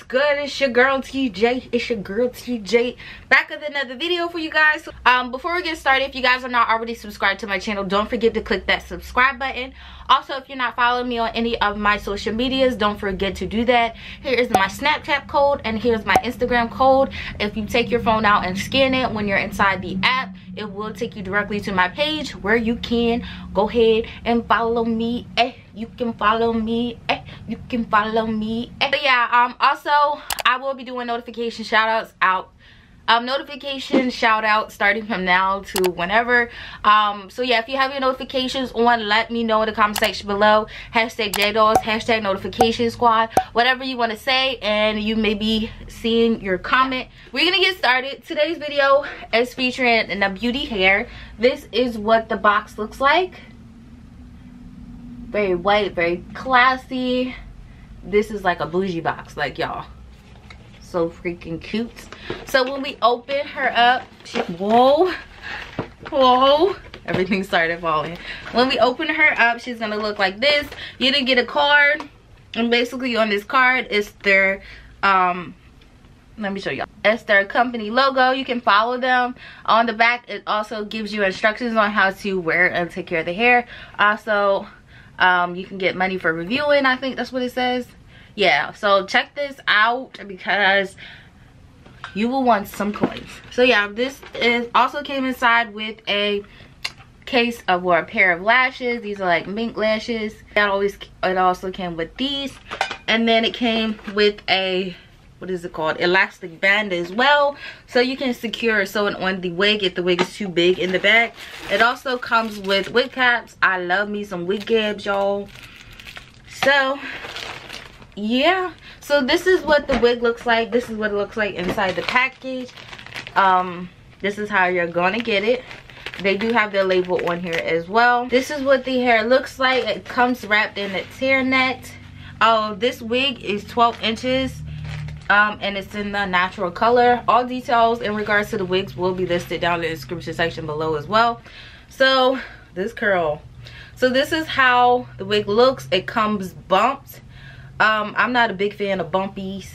good? It's your girl TJ. It's your girl TJ back with another video for you guys. Before we get started, if you guys are not already subscribed to my channel, don't forget to click that subscribe button. Also, if you're not following me on any of my social medias, don't forget to do that. Here is my Snapchat code and here's my Instagram code. If you take your phone out and scan it when you're inside the app, it will take you directly to my page where you can go ahead and follow me. You can follow me. You can follow me. But yeah, also I will be doing notification shout outs starting from now to whenever. So yeah, if you have your notifications on, let me know in the comment section below. Hashtag JDolls, hashtag notification squad, whatever you want to say, and you may be seeing your comment. We're gonna get started. Today's video is featuring NaBeauty hair. This is what the box looks like. Very white, very classy. This is like a bougie box, like, y'all, so freaking cute. So when we open her up, whoa, everything started falling. When we open her up, she's gonna look like this. You didn't get a card, and basically on this card is their let me show y'all. It's their company logo. You can follow them. On the back, it also gives you instructions on how to wear and take care of the hair. Also, you can get money for reviewing, I think that's what it says. Yeah, so check this out because you will want some coins. So yeah, this is also came inside with a case of, or a pair of lashes. These are like mink lashes. It also came with these, and then it came with a, what is it called, elastic band as well, so you can secure so on the wig if the wig is too big in the back. It also comes with wig caps. I love me some wig caps, y'all. So yeah, so this is what the wig looks like. This is what it looks like inside the package. This is how you're gonna get it. They do have their label on here as well. This is what the hair looks like. It comes wrapped in its hair net. This wig is 12 inches. And it's in the natural color. All details in regards to the wigs will be listed down in the description section below as well. So this curl, so this is how the wig looks. It comes bumped. I'm not a big fan of bumpers.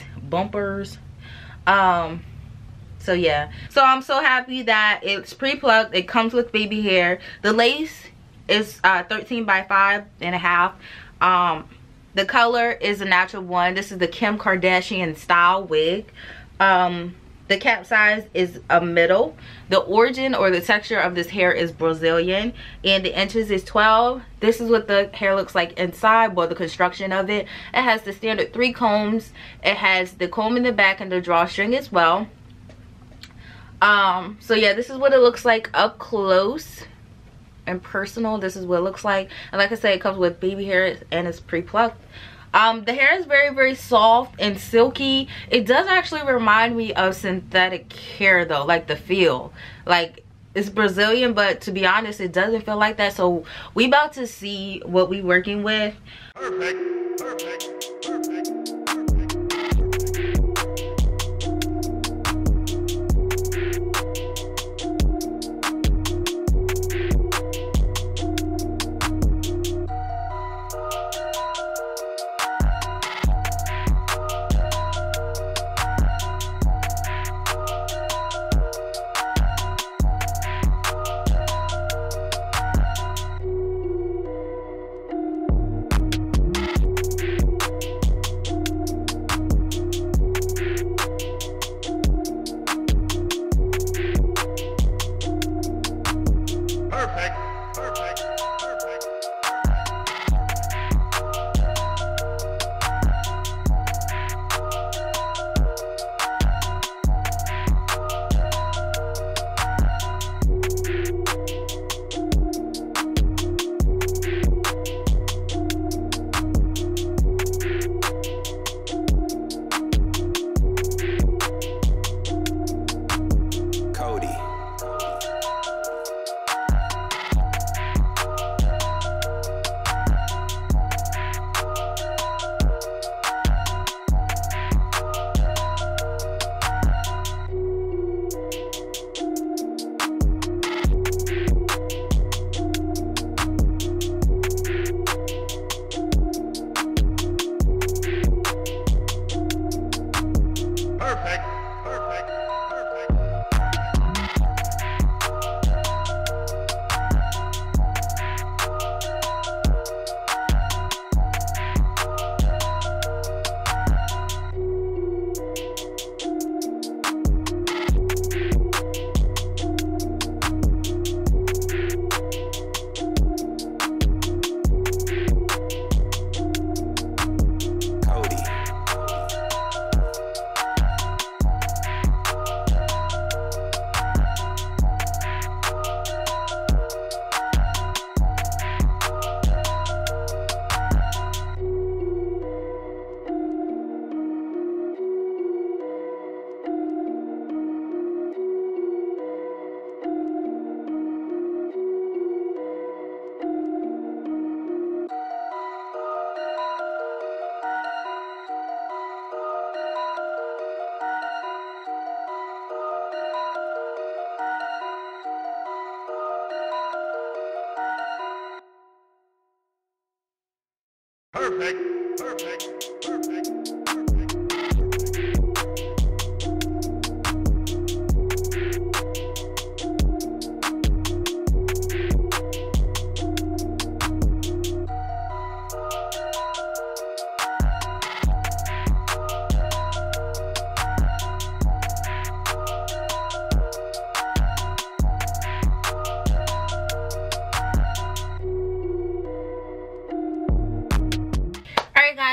So yeah, so I'm so happy that it's pre-plucked. It comes with baby hair. The lace is 13 by 5.5. The color is a natural one. This is the Kim Kardashian style wig. The cap size is a middle. The origin or the texture of this hair is Brazilian, and the inches is 12. This is what the hair looks like inside, well, the construction of it. It has the standard 3 combs. It has the comb in the back and the drawstring as well. So yeah, this is what it looks like up close and personal. This is what it looks like, and like I said, it comes with baby hair and it's pre-plucked. The hair is very, very soft and silky. It does actually remind me of synthetic hair though, like the feel. Like, it's Brazilian, but to be honest, it doesn't feel like that. So we about to see what we working with. Perfect, perfect, perfect.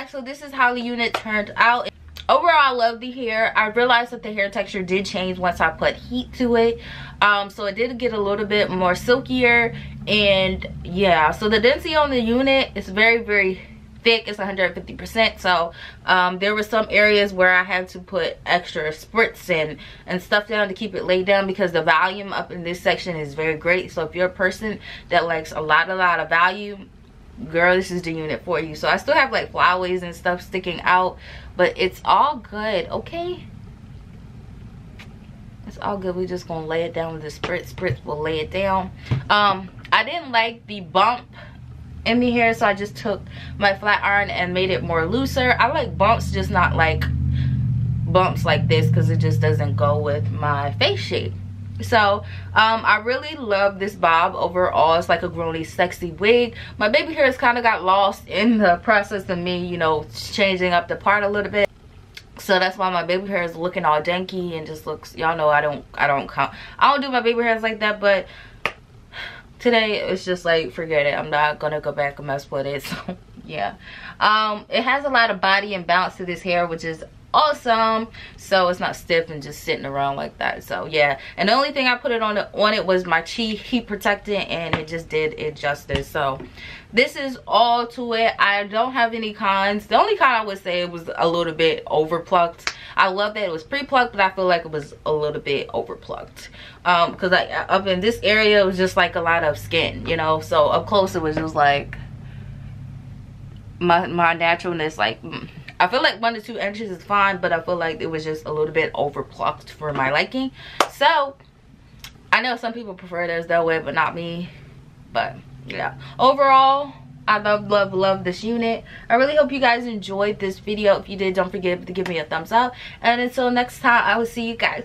So this is how the unit turned out. Overall, I love the hair. I realized that the hair texture did change once I put heat to it. So it did get a little bit more silkier. And yeah, so the density on the unit is very, very thick. It's 150%. So there were some areas where I had to put extra spritz and stuff down to keep it laid down, because the volume up in this section is very great. So if you're a person that likes a lot of volume, girl, this is the unit for you. So I still have like flyaways and stuff sticking out, but it's all good. Okay, it's all good. We're just gonna lay it down with the spritz will lay it down. I didn't like the bump in the hair, so I just took my flat iron and made it more looser. I like bumps, just not like bumps like this, because it just doesn't go with my face shape. So I really love this bob overall. It's like a girly sexy wig. My baby hairs kind of got lost in the process of me, you know, changing up the part a little bit. So that's why my baby hair is looking all danky and just looks, y'all know I don't do my baby hairs like that, but today it's just like, forget it. I'm not gonna go back and mess with it. So yeah, it has a lot of body and bounce to this hair, which is awesome. So it's not stiff and just sitting around like that. So yeah, and the only thing I put it on it was my heat protectant, and it just did it justice. So this is all to it. I don't have any cons. The only con I would say, it was a little bit over plucked. I love that it was pre-plucked, but I feel like it was a little bit over plucked, because up in this area it was just like a lot of skin, you know. So up close it was just like my naturalness, like I feel like 1 to 2 inches is fine, but I feel like it was just a little bit over plucked for my liking. So I know some people prefer it as that way, but not me. But yeah, overall I love this unit. I really hope you guys enjoyed this video. If you did, don't forget to give me a thumbs up, and until next time, I will see you guys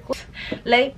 later.